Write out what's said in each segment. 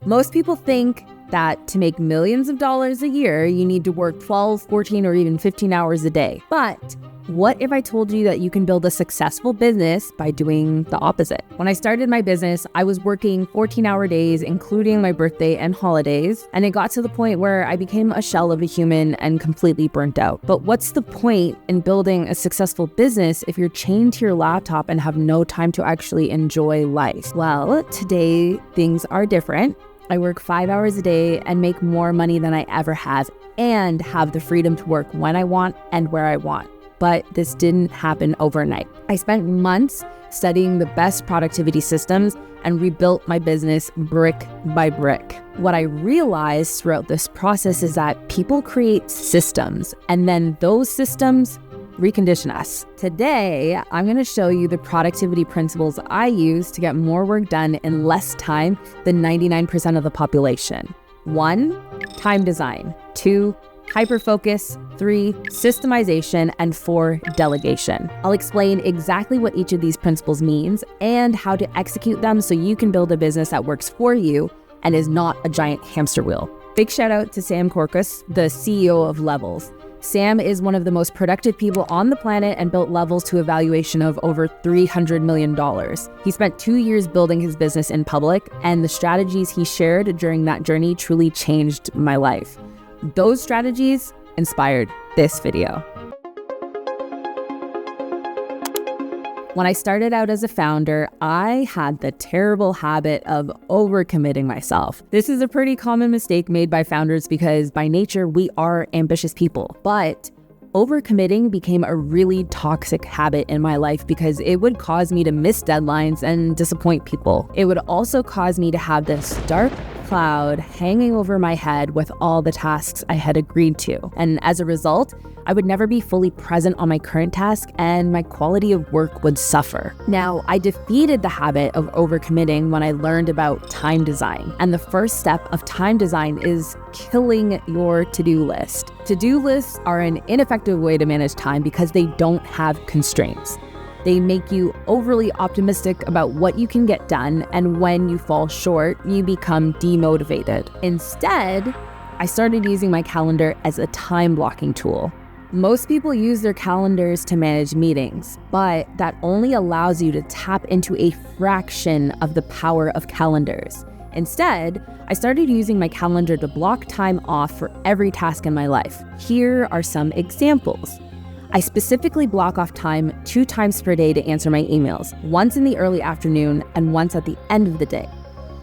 Most people think that to make millions of dollars a year, you need to work 12, 14, or even 15 hours a day. But what if I told you that you can build a successful business by doing the opposite? When I started my business, I was working 14-hour days, including my birthday and holidays, and it got to the point where I became a shell of a human and completely burnt out. But what's the point in building a successful business if you're chained to your laptop and have no time to actually enjoy life? Well, today things are different. I work 5 hours a day and make more money than I ever have, and have the freedom to work when I want and where I want. But this didn't happen overnight. I spent months studying the best productivity systems and rebuilt my business brick by brick. What I realized throughout this process is that people create systems, and then those systems recondition us. Today, I'm going to show you the productivity principles I use to get more work done in less time than 99% of the population. 1, time design. 2, hyperfocus. 3, systemization. And 4, delegation. I'll explain exactly what each of these principles means and how to execute them so you can build a business that works for you and is not a giant hamster wheel. Big shout out to Sam Korkus, the CEO of Levels. Sam is one of the most productive people on the planet and built Levels to a valuation of over $300 million. He spent 2 years building his business in public, and the strategies he shared during that journey truly changed my life. Those strategies inspired this video. When I started out as a founder, I had the terrible habit of overcommitting myself. This is a pretty common mistake made by founders because by nature, we are ambitious people. But overcommitting became a really toxic habit in my life because it would cause me to miss deadlines and disappoint people. It would also cause me to have this dark cloud hanging over my head with all the tasks I had agreed to. And as a result, I would never be fully present on my current task and my quality of work would suffer. Now, I defeated the habit of overcommitting when I learned about time design. And the first step of time design is killing your to-do list. To-do lists are an ineffective way to manage time because they don't have constraints. They make you overly optimistic about what you can get done, and when you fall short, you become demotivated. Instead, I started using my calendar as a time blocking tool. Most people use their calendars to manage meetings, but that only allows you to tap into a fraction of the power of calendars. Instead, I started using my calendar to block time off for every task in my life. Here are some examples. I specifically block off time 2 times per day to answer my emails, once in the early afternoon and once at the end of the day.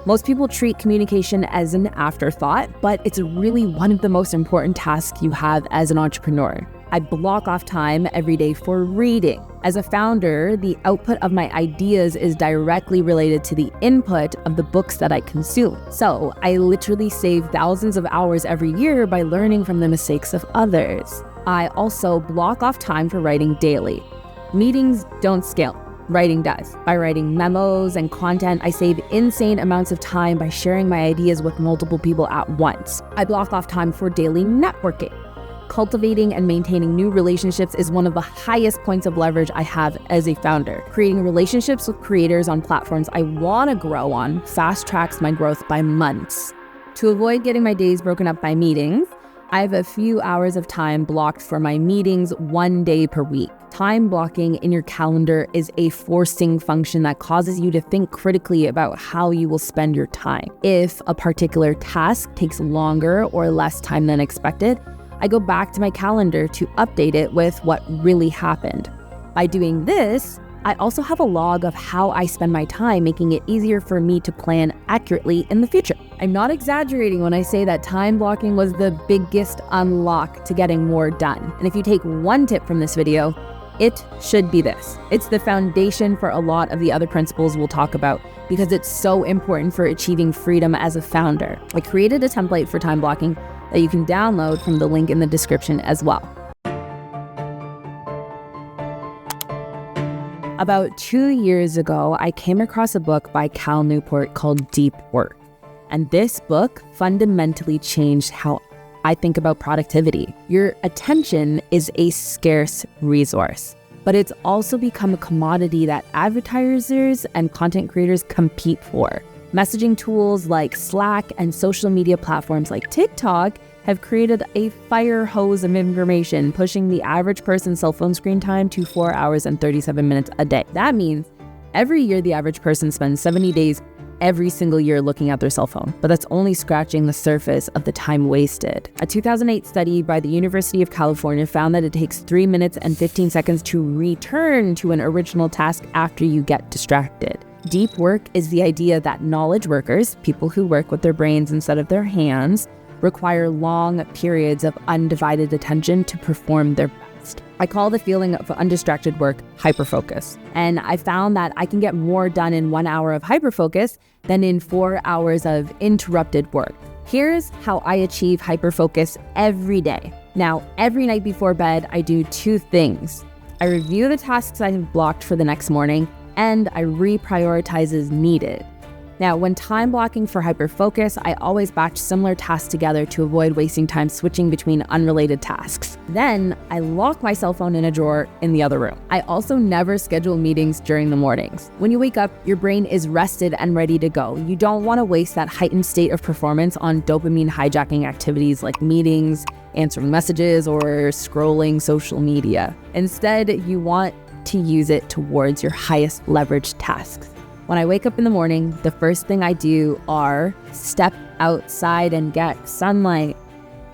Most people treat communication as an afterthought, but it's really one of the most important tasks you have as an entrepreneur. I block off time every day for reading. As a founder, the output of my ideas is directly related to the input of the books that I consume. So I literally save thousands of hours every year by learning from the mistakes of others. I also block off time for writing daily. Meetings don't scale. Writing does. By writing memos and content, I save insane amounts of time by sharing my ideas with multiple people at once. I block off time for daily networking. Cultivating and maintaining new relationships is one of the highest points of leverage I have as a founder. Creating relationships with creators on platforms I want to grow on fast tracks my growth by months. To avoid getting my days broken up by meetings, I have a few hours of time blocked for my meetings 1 day per week. Time blocking in your calendar is a forcing function that causes you to think critically about how you will spend your time. If a particular task takes longer or less time than expected, I go back to my calendar to update it with what really happened. By doing this, I also have a log of how I spend my time, making it easier for me to plan accurately in the future. I'm not exaggerating when I say that time blocking was the biggest unlock to getting more done. And if you take one tip from this video, it should be this. It's the foundation for a lot of the other principles we'll talk about because it's so important for achieving freedom as a founder. I created a template for time blocking that you can download from the link in the description as well. About 2 years ago, I came across a book by Cal Newport called Deep Work. And this book fundamentally changed how I think about productivity. Your attention is a scarce resource, but it's also become a commodity that advertisers and content creators compete for. Messaging tools like Slack and social media platforms like TikTok have created a fire hose of information, pushing the average person's cell phone screen time to 4 hours and 37 minutes a day. That means every year the average person spends 70 days every single year looking at their cell phone, but that's only scratching the surface of the time wasted. A 2008 study by the University of California found that it takes 3 minutes and 15 seconds to return to an original task after you get distracted. Deep work is the idea that knowledge workers, people who work with their brains instead of their hands, require long periods of undivided attention to perform their best. I call the feeling of undistracted work hyperfocus. And I found that I can get more done in 1 hour of hyperfocus than in 4 hours of interrupted work. Here's how I achieve hyperfocus every day. Now, every night before bed, I do 2 things. I review the tasks I have blocked for the next morning, and I reprioritize as needed. Now, when time blocking for hyperfocus, I always batch similar tasks together to avoid wasting time switching between unrelated tasks. Then, I lock my cell phone in a drawer in the other room. I also never schedule meetings during the mornings. When you wake up, your brain is rested and ready to go. You don't want to waste that heightened state of performance on dopamine hijacking activities like meetings, answering messages, or scrolling social media. Instead, you want to use it towards your highest leverage tasks. When I wake up in the morning, the first thing I do are step outside and get sunlight.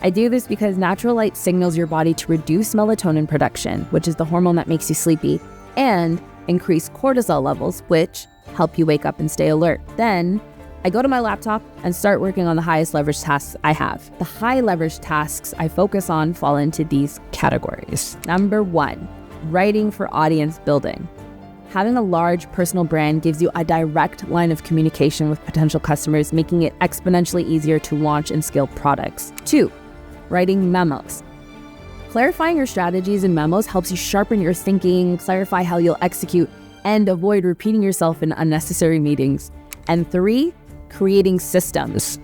I do this because natural light signals your body to reduce melatonin production, which is the hormone that makes you sleepy, and increase cortisol levels, which help you wake up and stay alert. Then I go to my laptop and start working on the highest leverage tasks I have. The high leverage tasks I focus on fall into these categories. Number 1, writing for audience building. Having a large personal brand gives you a direct line of communication with potential customers, making it exponentially easier to launch and scale products. 2, writing memos. Clarifying your strategies in memos helps you sharpen your thinking, clarify how you'll execute, and avoid repeating yourself in unnecessary meetings. And 3, creating systems.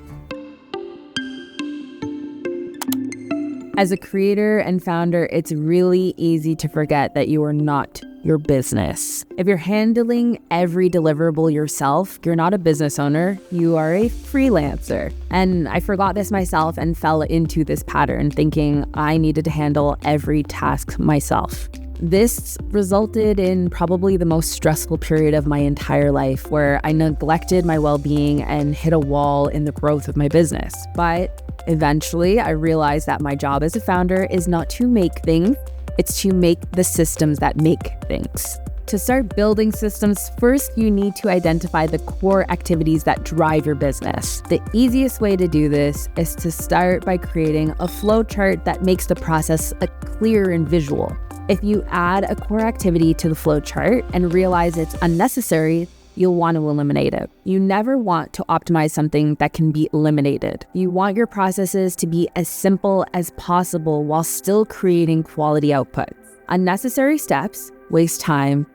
As a creator and founder, it's really easy to forget that you are not your business. If you're handling every deliverable yourself, you're not a business owner, you are a freelancer. And I forgot this myself and fell into this pattern thinking I needed to handle every task myself. This resulted in probably the most stressful period of my entire life, where I neglected my well-being and hit a wall in the growth of my business. But eventually I realized that my job as a founder is not to make things, it's to make the systems that make things. To start building systems, first you need to identify the core activities that drive your business. The easiest way to do this is to start by creating a flow chart that makes the process clear and visual. If you add a core activity to the flow chart and realize it's unnecessary, you'll want to eliminate it. You never want to optimize something that can be eliminated. You want your processes to be as simple as possible while still creating quality outputs. Unnecessary steps waste time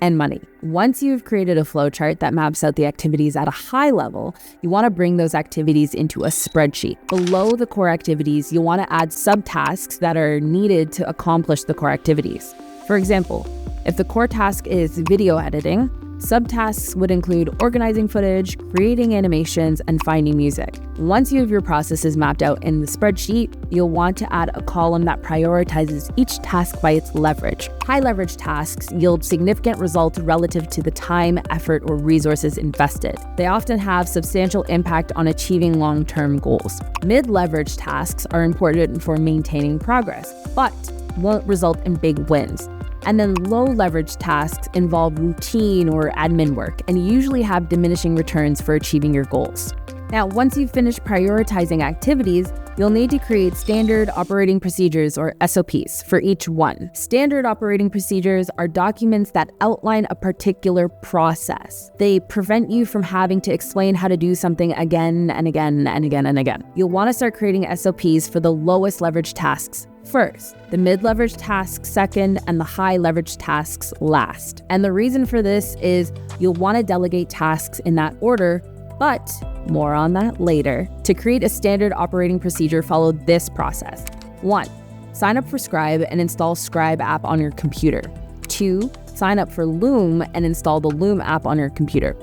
and money. Once you've created a flowchart that maps out the activities at a high level, you want to bring those activities into a spreadsheet. Below the core activities, you'll want to add subtasks that are needed to accomplish the core activities. For example, if the core task is video editing, subtasks would include organizing footage, creating animations, and finding music. Once you have your processes mapped out in the spreadsheet, you'll want to add a column that prioritizes each task by its leverage. High leverage tasks yield significant results relative to the time, effort, or resources invested. They often have substantial impact on achieving long-term goals. Mid-leverage tasks are important for maintaining progress, but won't result in big wins. And then low leverage tasks involve routine or admin work and usually have diminishing returns for achieving your goals. Now, once you've finished prioritizing activities, you'll need to create standard operating procedures or SOPs for each one. Standard operating procedures are documents that outline a particular process. They prevent you from having to explain how to do something again and again and again and again. You'll want to start creating SOPs for the lowest leverage tasks first, the mid-leverage tasks second, and the high-leverage tasks last. And the reason for this is you'll want to delegate tasks in that order, but more on that later. To create a standard operating procedure, follow this process. 1, sign up for Scribe and install Scribe app on your computer. 2, sign up for Loom and install the Loom app on your computer.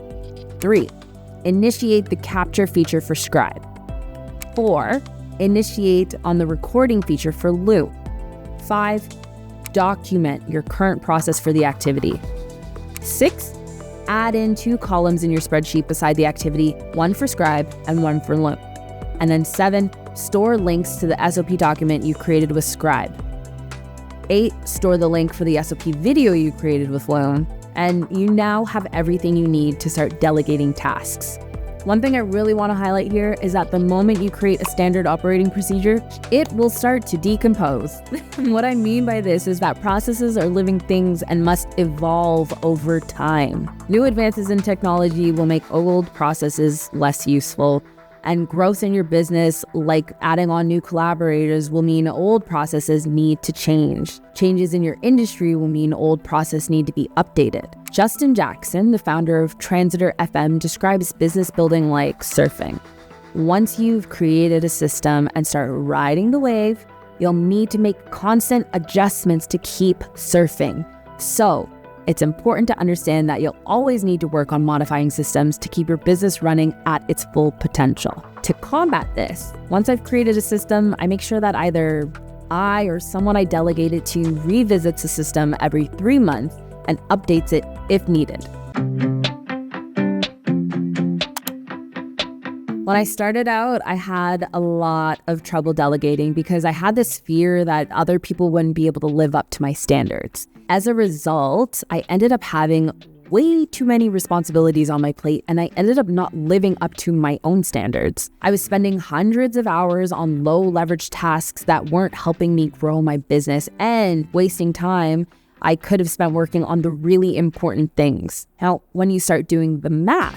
3, initiate the capture feature for Scribe. 4, initiate on the recording feature for Loop. 5, document your current process for the activity. 6, add in 2 columns in your spreadsheet beside the activity, one for Scribe and one for Loop. And then 7, store links to the SOP document you created with Scribe. 8, store the link for the SOP video you created with Loom. And you now have everything you need to start delegating tasks. One thing I really want to highlight here is that the moment you create a standard operating procedure, it will start to decompose. What I mean by this is that processes are living things and must evolve over time. New advances in technology will make old processes less useful, and growth in your business, like adding on new collaborators, will mean old processes need to change. Changes in your industry will mean old processes need to be updated. Justin Jackson, the founder of Transitor FM, describes business building like surfing. Once you've created a system and start riding the wave, you'll need to make constant adjustments to keep surfing. So, it's important to understand that you'll always need to work on modifying systems to keep your business running at its full potential. To combat this, once I've created a system, I make sure that either I or someone I delegate it to revisits the system every 3 months and updates it if needed. When I started out, I had a lot of trouble delegating because I had this fear that other people wouldn't be able to live up to my standards. As a result, I ended up having way too many responsibilities on my plate, and I ended up not living up to my own standards. I was spending hundreds of hours on low leverage tasks that weren't helping me grow my business and wasting time I could have spent working on the really important things. Now, when you start doing the math,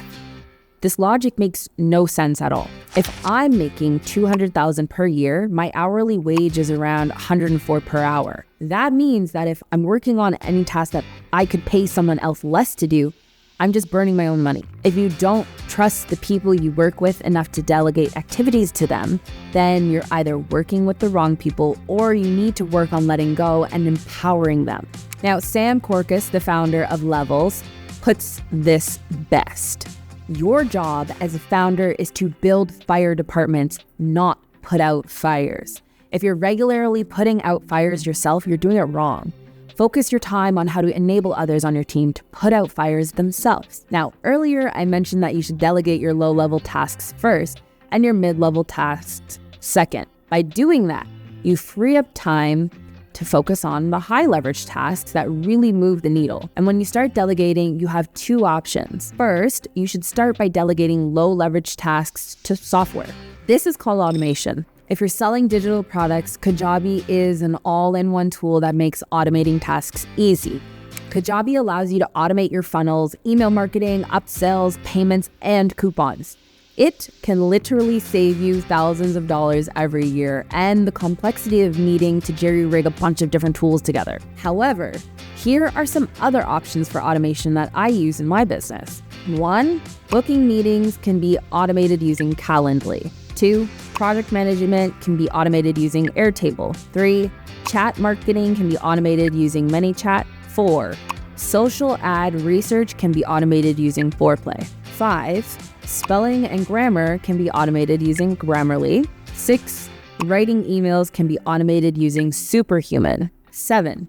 this logic makes no sense at all. If I'm making $200,000 per year, my hourly wage is around $104 per hour. That means that if I'm working on any task that I could pay someone else less to do, I'm just burning my own money. If you don't trust the people you work with enough to delegate activities to them, then you're either working with the wrong people or you need to work on letting go and empowering them. Now, Sam Corcus, the founder of Levels, puts this best. Your job as a founder is to build fire departments, not put out fires. If you're regularly putting out fires yourself, you're doing it wrong. Focus your time on how to enable others on your team to put out fires themselves. Now, earlier I mentioned that you should delegate your low-level tasks first and your mid-level tasks second. By doing that, you free up time to focus on the high leverage tasks that really move the needle. And when you start delegating, you have 2 options. First, you should start by delegating low leverage tasks to software. This is called automation. If you're selling digital products, Kajabi is an all-in-one tool that makes automating tasks easy. Kajabi allows you to automate your funnels, email marketing, upsells, payments, and coupons. It can literally save you thousands of dollars every year and the complexity of needing to jerry-rig a bunch of different tools together. However, here are some other options for automation that I use in my business. 1, booking meetings can be automated using Calendly. 2, project management can be automated using Airtable. 3, chat marketing can be automated using ManyChat. 4, social ad research can be automated using Foreplay. 5, spelling and grammar can be automated using Grammarly. 6, writing emails can be automated using Superhuman. 7,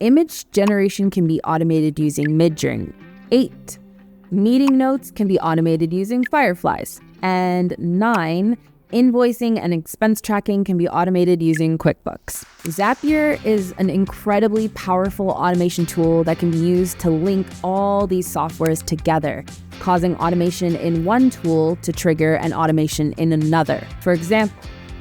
image generation can be automated using Midjourney. 8, meeting notes can be automated using Fireflies. And 9, invoicing and expense tracking can be automated using QuickBooks. Zapier is an incredibly powerful automation tool that can be used to link all these softwares together, causing automation in one tool to trigger an automation in another. For example,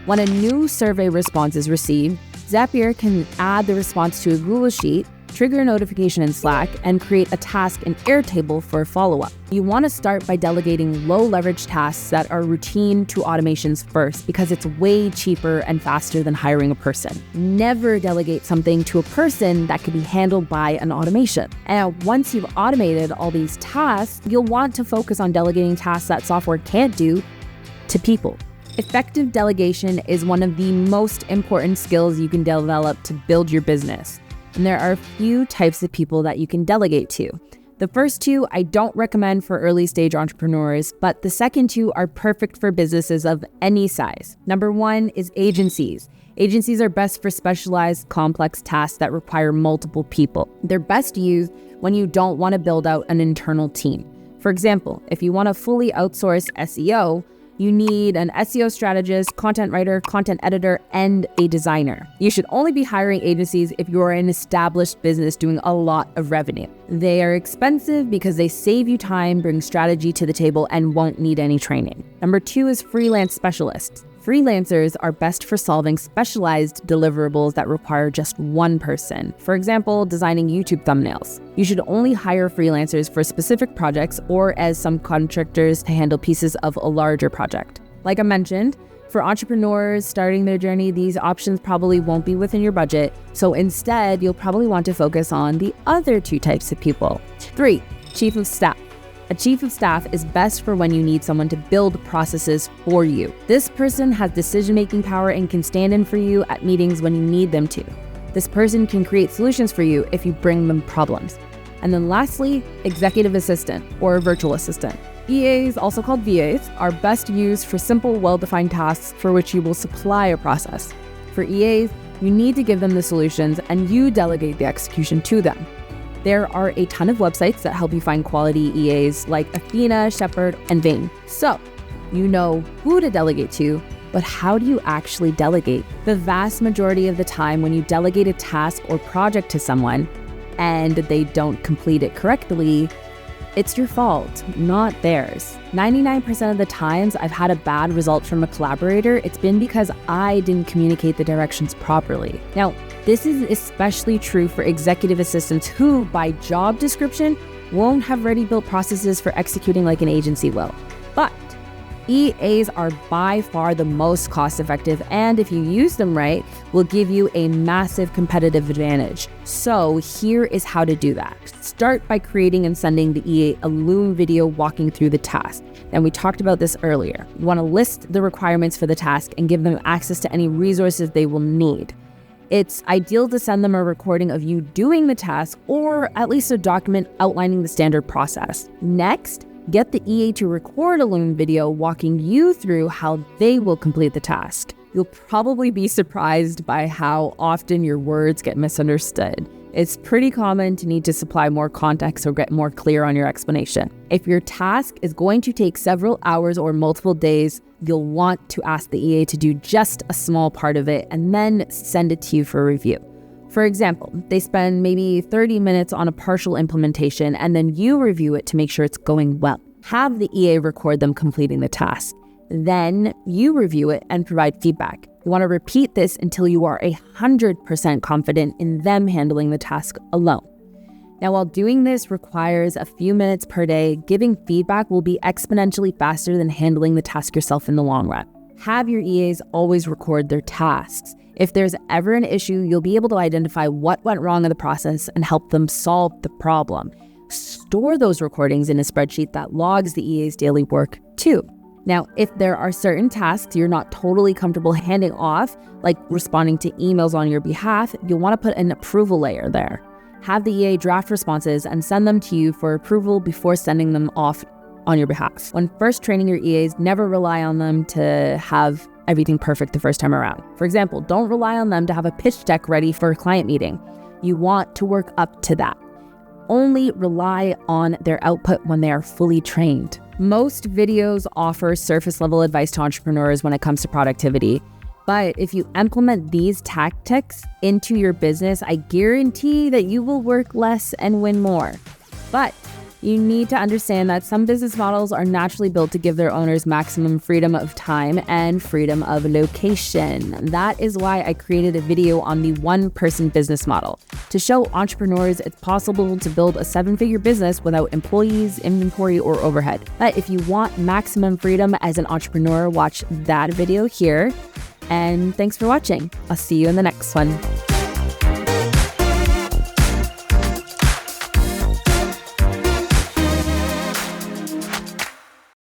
when a new survey response is received, Zapier can add the response to a Google Sheet, trigger a notification in Slack, and create a task in Airtable for a follow-up. You want to start by delegating low-leverage tasks that are routine to automations first because it's way cheaper and faster than hiring a person. Never delegate something to a person that can be handled by an automation. And once you've automated all these tasks, you'll want to focus on delegating tasks that software can't do to people. Effective delegation is one of the most important skills you can develop to build your business. And there are a few types of people that you can delegate to. The first two I don't recommend for early stage entrepreneurs, but the second two are perfect for businesses of any size. Number one is agencies. Agencies are best for specialized, complex tasks that require multiple people. They're best used when you don't want to build out an internal team. For example, if you want to fully outsource SEO, you need an SEO strategist, content writer, content editor, and a designer. You should only be hiring agencies if you are an established business doing a lot of revenue. They are expensive because they save you time, bring strategy to the table, and won't need any training. Number two is freelance specialists. Freelancers are best for solving specialized deliverables that require just one person. For example, designing YouTube thumbnails. You should only hire freelancers for specific projects or as some contractors to handle pieces of a larger project. Like I mentioned, for entrepreneurs starting their journey, these options probably won't be within your budget. So instead, you'll probably want to focus on the other two types of people. 3, chief of staff. A chief of staff is best for when you need someone to build processes for you. This person has decision-making power and can stand in for you at meetings when you need them to. This person can create solutions for you if you bring them problems. And then lastly, executive assistant or virtual assistant. EAs, also called VAs, are best used for simple, well-defined tasks for which you will supply a process. For EAs, you need to give them the solutions and you delegate the execution to them. There are a ton of websites that help you find quality EAs like Athena, Shepherd, and Vane. So you know who to delegate to, but how do you actually delegate? The vast majority of the time when you delegate a task or project to someone and they don't complete it correctly, it's your fault, not theirs. 99% of the times I've had a bad result from a collaborator, it's been because I didn't communicate the directions properly. Now, this is especially true for executive assistants who, by job description, won't have ready built processes for executing like an agency will. But EAs are by far the most cost effective, and if you use them right, will give you a massive competitive advantage. So here is how to do that. Start by creating and sending the EA a Loom video walking through the task. And we talked about this earlier. You want to list the requirements for the task and give them access to any resources they will need. It's ideal to send them a recording of you doing the task or at least a document outlining the standard process. Next, get the EA to record a Loom video walking you through how they will complete the task. You'll probably be surprised by how often your words get misunderstood. It's pretty common to need to supply more context or get more clear on your explanation. If your task is going to take several hours or multiple days, you'll want to ask the EA to do just a small part of it and then send it to you for review. For example, they spend maybe 30 minutes on a partial implementation and then you review it to make sure it's going well. Have the EA record them completing the task. Then you review it and provide feedback. You want to repeat this until you are 100% confident in them handling the task alone. Now, while doing this requires a few minutes per day, giving feedback will be exponentially faster than handling the task yourself in the long run. Have your EAs always record their tasks. If there's ever an issue, you'll be able to identify what went wrong in the process and help them solve the problem. Store those recordings in a spreadsheet that logs the EA's daily work too. Now, if there are certain tasks you're not totally comfortable handing off, like responding to emails on your behalf, you'll want to put an approval layer there. Have the EA draft responses and send them to you for approval before sending them off on your behalf. When first training your EAs, never rely on them to have everything perfect the first time around. For example, don't rely on them to have a pitch deck ready for a client meeting. You want to work up to that. Only rely on their output when they are fully trained. Most videos offer surface level advice to entrepreneurs when it comes to productivity. But if you implement these tactics into your business, I guarantee that you will work less and win more. But you need to understand that some business models are naturally built to give their owners maximum freedom of time and freedom of location. That is why I created a video on the one-person business model to show entrepreneurs it's possible to build a 7-figure business without employees, inventory, or overhead. But if you want maximum freedom as an entrepreneur, watch that video here. And thanks for watching. I'll see you in the next one.